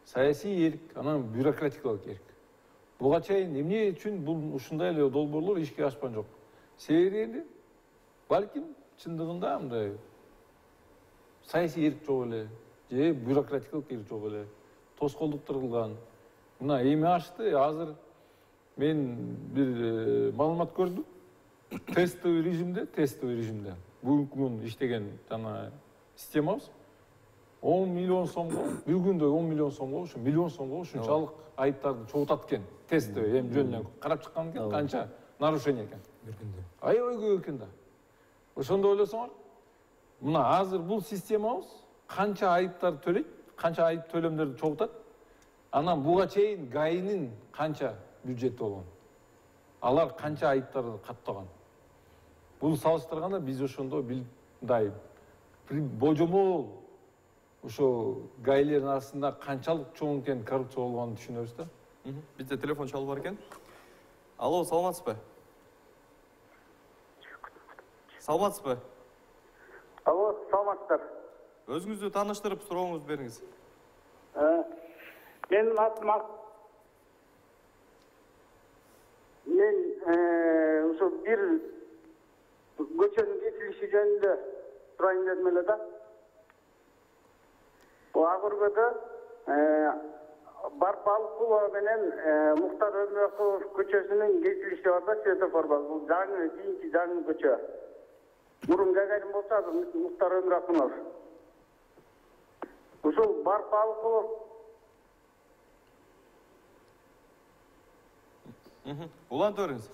S5: Саясий эрк, анан бюрократикалык эрк. Буга чейин эмне үчүн бул ушундай эле долбоорлор ишке ашкан жок? Себеби балким чындыгында мындай саясий эрк жок эле, же бюрократикалык эрк жок эле. Тоскоолдуктар кылган. Мына эми ашты, азыр мен бир маалымат көрдүм. Тестовый режимде бүгүнкү күн иштеген жана системабыз 10 миллион сомго, бир күндө 10 миллион сомго, ушу миллион сомго ушунчалык айыптарды чогултат экен. Тестовый эми жөнүнөн карап чыккан экен, канча нарушение экен.
S3: Бир күндө.
S5: Аябай көп экен да. Ошондо ойлосоңор, мына азыр бул системабыз канча айыптарды төлөйт, канча айып төлөмдөрдү чогултат. Анан буга чейин ГАИнин канча бюджети болгон. Алар канча айыптарды каттаган. Бул салыштырганда биз ошондо мындай божомол ошо ГАИлердин арасында канчалык чоң экен коррупция болгонун түшүнөбүз да.
S1: Бизде телефон чалып бар экен. Алло, саламатсызбы? Саламатсызбы?
S7: Алло, саламатсыздар.
S1: Өзүңүздү тааныштырып, сурооңузду бериңиз.
S7: Менин атым мен ошо бир көчөнүн кесилиши жөнүндө сурайын дедим эле да. Ак өргөдө Барпалыкулова менен Муктар Өмүрөкулов көчөсүнүн кесилиши бар да, светофор бар. Бул жаңы, кийинки жаңы көчө. Мурун Гагарин болсо, Муктар Өмүрөкулов. Ушул Барпалыкулов
S1: Улантып бериңиз.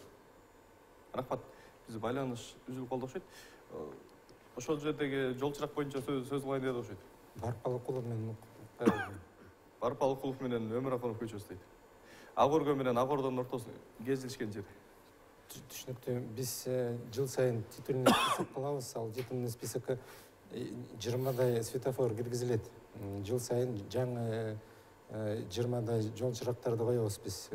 S1: Рахмат. Биз байланыш үзүлүп калды окшойт. Ошол жердеги жолчурак боюнча сөз кылайын деди окшойт.
S3: Барпалыкулов менен
S1: Барпалыкулов менен Өмүракунов көчөсү дейт. Ак өргө менен Ак Ордонун ортосу кезилишкен жер.
S3: Түшүнүктүү. Биз жыл сайын титульный список кылабыз. Ал титульный списокко 20дай светофор киргизилет. Жыл сайын жаңы 20дай жол чырактарды коебуз биз.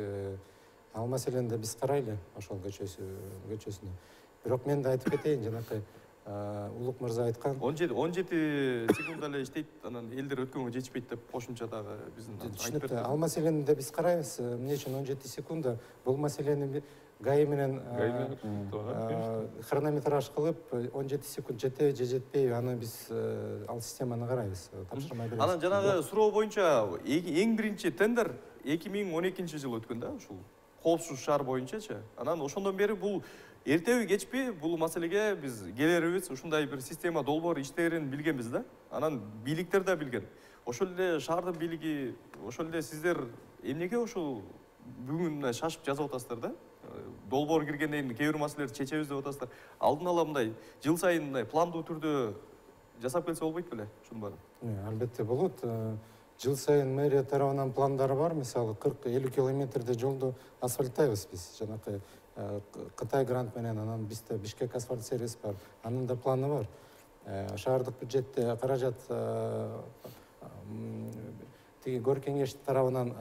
S3: Ал маселени да биз карайлы ошол көчөсүнө. Бирок мен да айтып кетейин, жанакы Улук мырза айткан
S1: 17 секунд эле иштейт, анан элдер өткөнгө жетишпейт деп кошумча дагы биздин айтып берди.
S3: Ал маселени да биз карайбыз. Эмне үчүн 17 секунда? Бул маселени ГАИ менен хронометраж кылып 17 секунд жетеби же жетпейби, аны биз ал системаны карайбыз, тапшырма беребиз.
S1: Анан жанагы суроо боюнча эң биринчи тендер 2012 жылы өткөн да, ушул коопсуз шаар боюнчачы. Анан ошондон бери бул Эртеби кечпи бул маселеге биз келерибиз ушундай бир система долбоор иштерин билгенбиз да. Анан бийликтер да билген. Ошол эле шаардын бийлиги, ошол эле сиздер эмнеге ошол бүгүн мына шашып жазып атасыздар да? Долбоор киргенден кийин кээ бир маселелерди чечебиз деп атасыздар. Алдын ала мындай жыл сайын мындай пландуу түрдө жасап келсе болбойт беле ушунун баарын?
S3: Албетте болот. Жыл сайын мэрия тарабынан пландары бар. Мисалы 40-50 километрде жолду асфальттайбыз биз. Жанакы Кытай грант менен, анан бизде Бишкек асфальт сервис бар. Анын да планы бар. Шаардык бюджетте каражат тиги Гор кеңеш тарабынан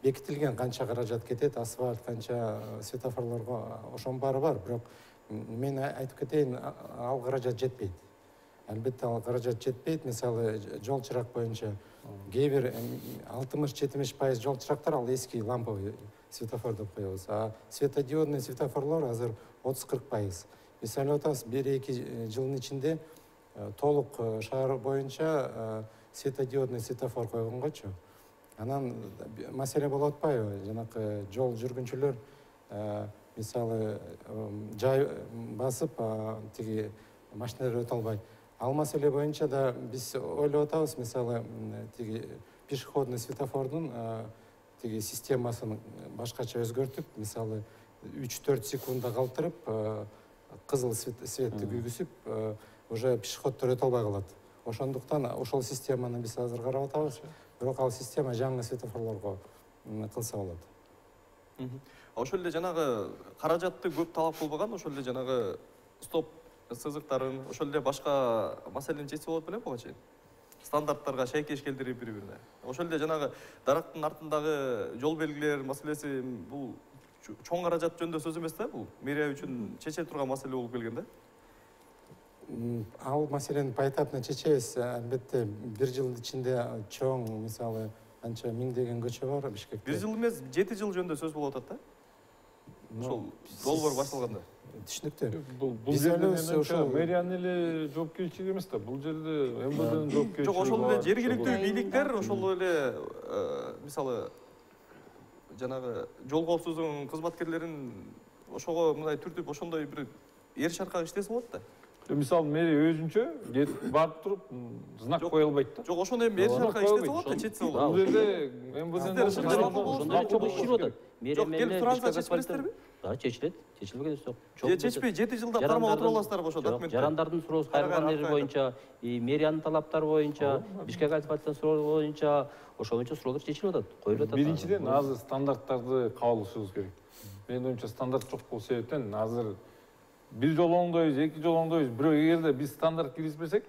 S3: бекитилген, канча каражат кетет, асфальт, канча светофорлорго, ошонун баары бар. Бирок мен айтып кетейин, ал каражат жетпейт. Албетте ал каражат жетпейт. Мисалы жол чырак боюнча кээ бир 60-70% жол чырактар ал эски ламповый светофор деп коебуз. А светодиодный светофорлор азыр 30-40%. Биз ойлоп атабыз, 1-2 жылдын ичинде толук шаар боюнча светодиодный светофор койгонгочу. Анан маселе болуп атпайбы? Жанакы жол жүргүнчүлөр мисалы жай басып тиги машиналар өтө албай. Ал маселе боюнча да биз ойлоп атабыз, мисалы тиги пешеходный светофордун тиги системасын башкача өзгөртүп, мисалы 3-4 секундда калтырып, кызыл светти күйгүзүп, уже пешеходдор өтө албай калат. Ошондуктан ошол системаны биз азыр карап атабыз. Бирок ал система жаңы светофорлорго кылса болот.
S1: Ошол эле жанагы каражатты көп талап кылбаган, ошол эле жанагы стоп сызыктарын, ошол эле башка маселени чечсе болот беле буга чейин. Стандарттарга шайкеш келтирип бири-бирине. Ошол эле жанагы дарактын артындагы жол белгилер маселеси бул чоң каражат жөнүндө сөз эмес да, бул мэрия үчүн чече турган маселе болуп келген да.
S3: Ал маселени поэтапно чечебиз. Албетте бир жылдын ичинде чоң, мисалы, анча миңдеген көчө бар Бишкекте.
S1: Бир жыл эмес, 7 жыл жөнүндө сөз болуп атат да. Ошол долбоор башталганда.
S3: Түшүнүктүү.
S5: Бул жерде ошол мэриянын эле жоопкерчилиги эмес да. Бул жерде МВДнын жоопкерчилиги.
S1: Жок, ошол эле жергиликтүү бийликтер, ошол эле мисалы жанагы жол коопсуздугунун кызматкерлерин ошого мындай түртүп, ошондой бир эр шаркак иштесе болот да.
S5: Мисалы мэрия өзүнчө барып туруп знак кое албайт да.
S1: Жок, ошондой эми эр шаркак иштесе болот да, четсе болот.
S5: Бул жерде МВДнын
S2: ошондой чогуу ишчирип атат.
S1: Жок, келип туранса чечпейсиздерби?
S2: Да, чечилет. Чечилбеген жок.
S1: Чечпей 7 жылда кармап отура аласыздарбы ошо документти?
S2: Жарандардын суроосу кайрылгандары боюнча, мэриянын талаптары боюнча, Бишкек асфальттын суроо боюнча, ошол боюнча суроолор чечилип атат, коюлуп атат.
S5: Биринчиден азыр стандарттарды кабыл алышыбыз керек. Менин оюмча стандарт жок бул себептен азыр бир жол оңдойбуз, 2 жол оңдойбуз. Бирок эгерде биз стандарт киргизбесек,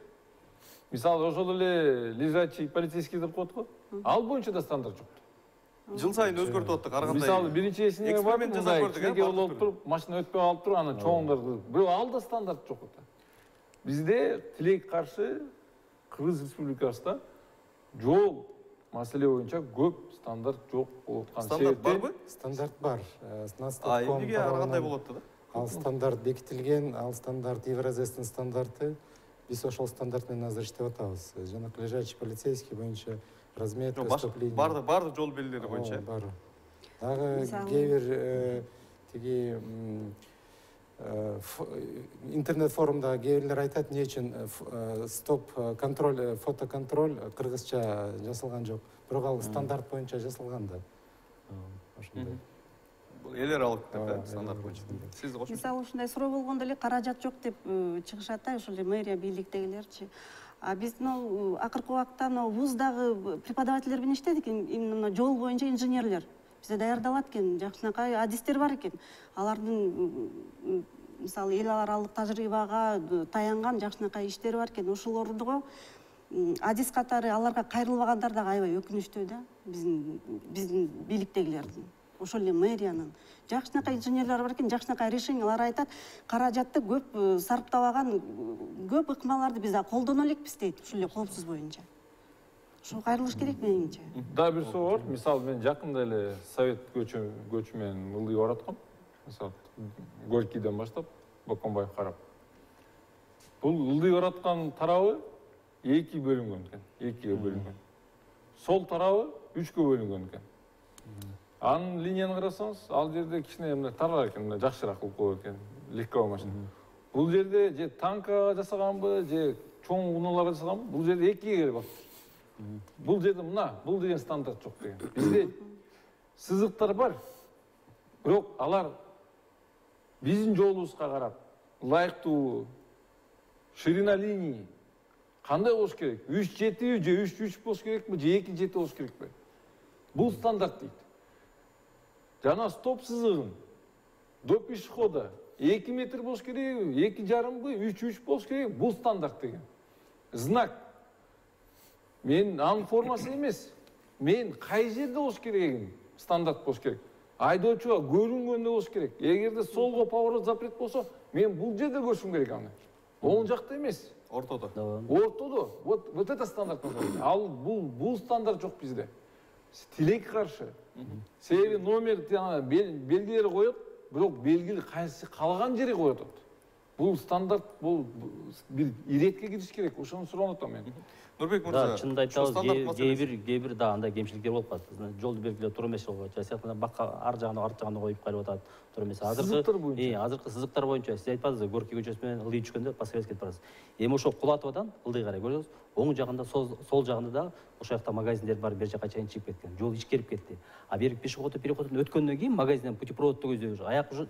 S5: мисалы ошол эле лежачий полицейский деп коет го. Ал боюнча да стандарт жок.
S1: Жыл сайын өзгөртүп аттык, ар кандай.
S5: Мисалы биринчи эсине бар, мындай кичинекей болуп туруп, машина өтпөй калып туруп, анан чоңдорду. Бирок ал да стандарт жок да. Бизде тилек каршы Кыргыз Республикасында жол маселе боюнча көп стандарт жок болуп аткан.
S1: Стандарт барбы?
S3: Стандарт бар.
S1: Эмнеге ар кандай болот да?
S3: Ал стандарт бекитилген, ал стандарт Евразестин стандарты. Биз ошол стандарт менен азыр иштеп атабыз. Жана лежачий полицейский боюнча разметка, стоп-линия.
S1: Бардык жол белгилери боюнча.
S3: Бар. Дагы кээ бир тиги интернет форумда кээ бирлер айтат, эмне үчүн стоп контроль, фотоконтроль кыргызча жасалган жок. Бирок ал стандарт боюнча жасалган да. Ошондой.
S1: Эл аралык деп стандарт боюнча. Сиз кошумча.
S4: Мисалы ушундай суроо болгондо эле каражат жок деп чыгышат да, ошол эле мэрия бийликтегилерчи. А биз акыркы убакта вуздагы преподавательдер менен иштедик, именно жол боюнча инженерлер. Бизде даярдалат экен, жакшынакай адистер бар экен. Алардын мисалы эл аралык тажрыйбага таянган жакшынакай иштери бар экен. Ошолордо адис катары аларга кайрылбагандар дагы аябай өкүнүчтүү да, биздин бийликтегилердин. Ошол эле мэриянын жакшынакай инженерлер бар экен, жакшынакай решениялар айтат, каражатты көп сарптабаган, көп ыкмаларды биз колдоно элекпиз дейт, ушул эле коопсуз боюнча. Ошо кайрылыш керек менимче.
S5: Да, бир суроо бар. Мисалы мен жакында эле совет көчү менен ылдый бараткам. Мисалы Горькийден баштап Бокомбаев карап. Бул ылдый бараткан тарабы 2 бөлүнгөн экен, 2ге бөлүнгөн. Сол тарабы 3кө бөлүнгөн экен. Анын линияны карасаңыз, ал жерде кичине мына тарар экен, жакшыраак кылып койгон экен. легковой машина. Бул жерде же танкага жасаганбы, же чоң унааларга жасаганбы, бул жерде экиге келип атат. Бул жерде мына, бул деген стандарт жок деген. Бизде сызыктар бар, бирок алар биздин жолубузга карап ылайыктуу ширина линии кандай болуш керек? 3,7 же 3,3 болуш керекпи, же 2,7 болуш керекпи? Бул стандарт дейт. Жана стоп сызыгын до пешехода 2 метр болуш керек, 2,5 3,3 болуш керек, бул стандарт деген. Знак. Мен анын формасы эмес. Мен кай жерде болуш керегин стандарт болуш керек. Айдоочуга көрүнгөндө болуш керек. Эгерде солго поворот запрет болсо, мен бул жерде көрүшүм керек аны. Оң жакта эмес.
S1: Ортодо.
S5: Ортодо. Вот это стандарт. Ал бул стандарт жок бизде. Тилекке каршы. Себеби номер белгилери коет, бирок белгили кайсы калган жери коет. Бул стандарт, бул бир иретке кириш керек. Ошону суранып атам мен.
S1: Нурбек
S2: Да,
S1: мырза,
S2: чынында айтабыз, кээ бир да андай кемчиликтер болуп калат. Жолду белгилөө туура эмес жолго сыяктуу бакка ар жагына арт жагына коюп калып атат. Туура эмес. Азыркы сызыктар боюнча сиз айтпадыңызбы, Горький көчөсү менен ылдый түшкөндө Пасковец кетип барасыз. Эми ошо Кулатовадан ылдый карай көрөсүз. Оң жагында, сол жагында да ошол жакта магазиндер бар, бер жакка чейин чыгып кеткен. Жол ичкерип кетти. А бери пешеходный переходдон өткөндөн кийин магазинден путепроводду көздөйбүз. Аяк уже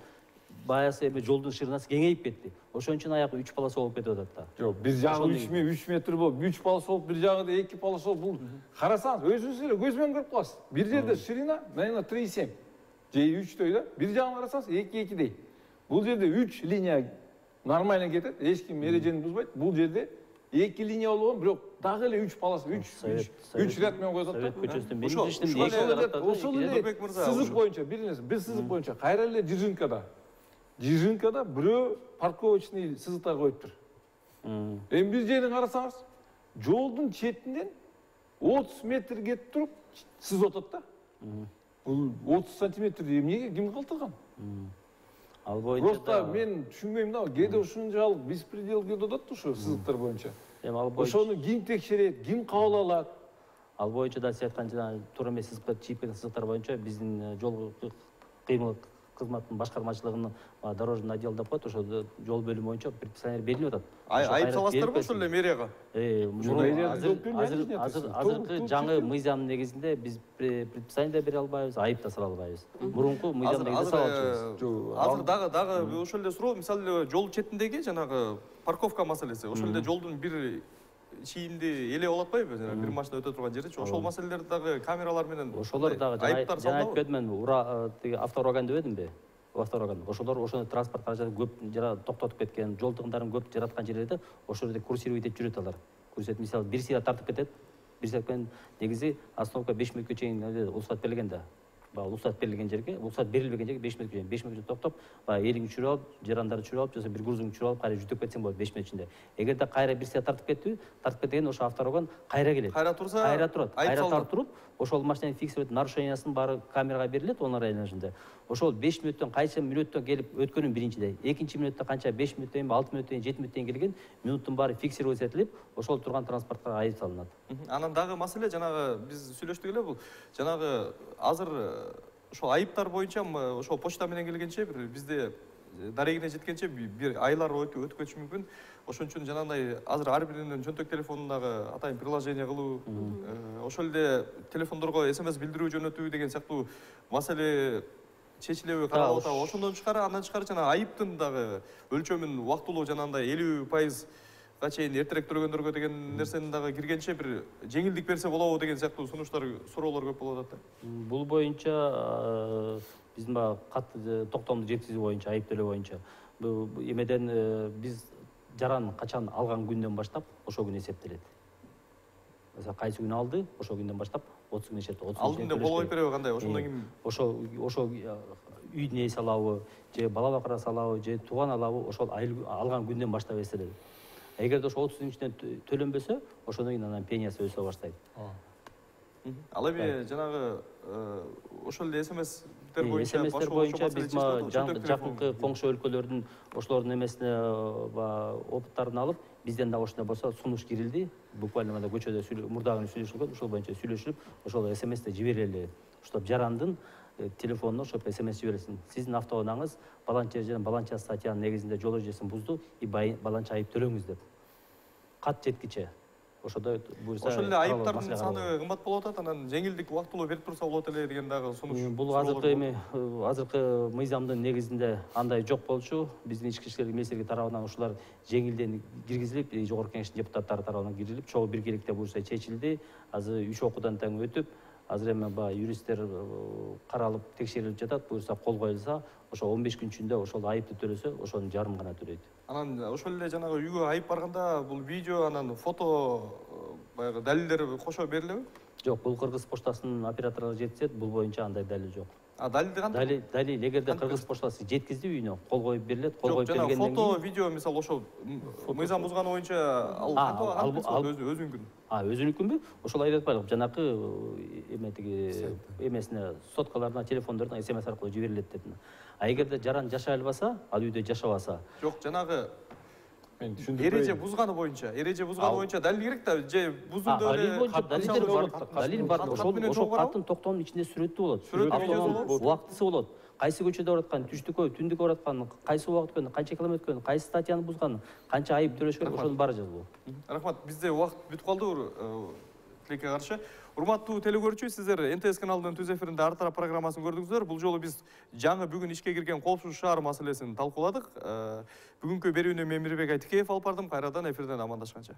S2: баягысы эми жолдун ширинасы кеңейип кетти. Ошон үчүн аягы 3 полоса болуп кетип атат да.
S5: Жок, бир жагы 3 метр болуп, 3 полоса болуп, бир жагы 2 полоса болуп, бул карасаңыз өзүңүз эле көз менен көрүп каласыз. Бир жерде ширина, мына 3,7 же 3 да. Бир жагын карасаңыз 2,2 Бул жерде 3 линия нормально кетет, эч ким эрежени бузбайт. Бул жерде 2 линия болгон, бирок дагы эле 3 полоса, 3 ряд менен коюп атат.
S2: Совет көчөсүнүн
S5: Ошол эле сызык боюнча, бир сызык боюнча кайра эле Жижинкада бирөө парковочный сызыктар коюптур. Эми бир жерин карасаңыз, жолдун четинен 30 метр кетип туруп сызып атат да. Бул 30 сантиметрди эмнеге ким калтырган?
S2: Ал боюнча
S5: Просто мен түшүнбөйм да, кээде ушунчалык беспредел кетип атат ушу сызыктар боюнча.
S2: Эми ал боюнча
S5: Ошону ким текшерет, ким кабыл алат?
S2: Ал боюнча да сиз айткан жана туура эмес сызыкта чийип кеткен сызыктар боюнча биздин жол кыймыл кызматтын башкармачылыгынын дорожный отдел деп коет, ошо жол бөлүмү боюнча предписание берилип атат.
S1: Айып саласыздарбы ошол эле мэрияга?
S2: Азыркы жаңы мыйзамдын негизинде биз предписание да бере албайбыз, айып да сала албайбыз. Мурунку мыйзамдын негизинде сала алчубуз.
S1: Азыр дагы ошол эле суроо, мисалы жол четиндеги жанагы парковка маселеси, ошол эле жолдун бир чийинди эле болуп атпайбы? Бир машина өтө турган жеричи, ошол маселелерди дагы камералар менен
S2: ошолор дагы жана айтып кетем мен, автоураган дебедимби? Автоураган. Ошолор ошону транспорт каражаты көп жара токтотуп кеткен, жол тыгындарын көп жараткан жерлерде ошол жерде курсировать этип жүрөт алар. Курсировать, мисалы, бир сыйра тартып кетет. Бир сыйра негизи остановка 5 мүнөткө чейин уруксат берилген да. Уруксат берилген жерге, уруксат берилбеген жерге 5 мүнөткө чейин, 5 мүнөткө токтоп, элиңди түшүрүп алып, жарандарды түшүрүп алып, же бир грузуңду түшүрүп алып, кайра жүтүп кетсең болот 5 мүнөт ичинде. Эгерде кайра бир сыйра тартып кеткен ошо автоураган кайра келет.
S1: Кайра турса,
S2: кайра турат. Кайра тартып, ошол машинанын фиксировать нарушениясынын баары камерага берилет, онун районунда. Ошол 5 мүнөттөн кайча мүнөттөн келип өткөнүн биринчиде, экинчи мүнөттө канча 5 мүнөттөн, 6 мүнөттөн, 7 мүнөттөн келген мүнөттүн баары фиксировать этилип, ошол турган транспортко айып салынат.
S1: Анан дагы маселе жанагы биз сүйлөштүк эле, бул жанагы азыр ошо айыптар боюнча ошо почта менен келгенче бир бизде дарегине жеткенче бир айлар өтүп кетиши мүмкүн. Ошон үчүн жанагындай азыр ар биринин чөнтөк телефонундагы атайын приложение кылуу, ошол эле телефондорго SMS билдирүү жөнөтүү деген сыяктуу маселе чечилеби каралып атабы. Ошондон тышкары, андан тышкары жана айыптын дагы өлчөмүн убактылуу жанагындай 50% чейин эртерээк төлөгөндөргө деген нерсени дагы киргенче бир жеңилдик берсе болобу деген сыяктуу сунуштар, суроолор көп болуп атат да.
S2: Бул боюнча биздин катты токтомду жеткизүү боюнча, айып төлөө боюнча эмеден биз жаран качан алган күндөн баштап ошол күн эсептелет. Mesela кайсы күн алды, ошол күндөн баштап 30 күн эсептелет.
S1: Алдында болбой береби кандай? Ошондон кийин
S2: ошол үйдүн ээси алабы, же бала бакырасы алабы, же тууган алабы, ошол алган күндөн баштап эстелет. Эгерде ошо 30 күн ичинде төлөнбөсө, ошондон кийин анан пениясы өсө баштайт.
S1: Ал эми жанагы ошол эле СМСтер
S2: боюнча биз жакынкы коңшу өлкөлөрдүн ошолордун эмесине опыттарын алып, бизден дагы ошондой болсо сунуш кирилди. Буквально мына көчөдө мурдагы сүйлөшүлгөн, ошол боюнча сүйлөшүлүп, ошол СМСте жиберели, чтобы жарандын телефонуна ошоп смс жибересиң. Сиздин автоунааңыз баланча жана баланча статьянын негизинде жол эрежесин бузду, баланча айып төлөңүз деп. Кат жеткиче. Ошондой буюрса.
S1: Ошол эле айыптардын саны кымбат болуп атат, анан жеңилдик убактылуу берип турса болот эле деген дагы сунуш.
S2: Бул азыркы мыйзамдын негизинде андай жок болчу. Биздин ички иштер министрлиги тарабынан ушулар жеңилден киргизилип, жогорку кеңештин депутаттары тарабынан киргизилип, чогуу биргеликте буюрса чечилди. Азыр 3 окуудан тең өтүп, азыр эми юристтер каралып текшерилип жатат. Буюрса кол коюлса, ошо 15 күн ичинде ошол айыпты төлөсө, ошонун жарым гана төлөйт.
S1: Анан ошол эле жанагы үйгө айып барганда бул видео анан фото баягы далилдер кошо берилеби?
S2: Жок, бул Кыргыз поштасынын операторлору жеткизет, бул боюнча андай далил жок.
S1: Далилди кандай?
S2: Далил эгерде Кыргыз поштасы жеткизди үйүнө, кол коюп берилет, кол коюп бергенден кийин.
S1: Фото, видео мисалы ошо мыйзам бузганы боюнча ал өзүнүкүн.
S2: Өзүнүкүнбү? Ошол айтып атпайлыкпы, жанакы эмесине, соткаларына, телефондоруна смс аркылуу жиберилет деп. Эгерде жаран жашай албаса, ал үйдө жашабаса.
S1: Жок, жанагы эреже бузганы боюнча, далил керек да, же бузулду
S2: далил бар. Ошол каттын токтоонун ичинде сүрөтү болот. Убактысы болот. Кайсы көчөдө бараткан, түштүккө, түндүккө бараткан, кайсы убакыт өткөн, канча километр өткөн, кайсы статьяны бузган, канча айып төлөш керек, ошонун баары жазылуу.
S1: Рахмат, бизде убакыт бүтүп калды. Тилекке каршы. Урматтуу телекөрүүчү, сиздер НТС каналынын түз эфиринде ар тарап программасын көрдүңүздөр. Бул жолу биз жаңы бүгүн ишке кирген коопсуз шаар маселесин талкууладык. Бүгүнкү берүүнү мен Мирбек Айтикеев алып бардым. Кайрадан эфирден амандашканча.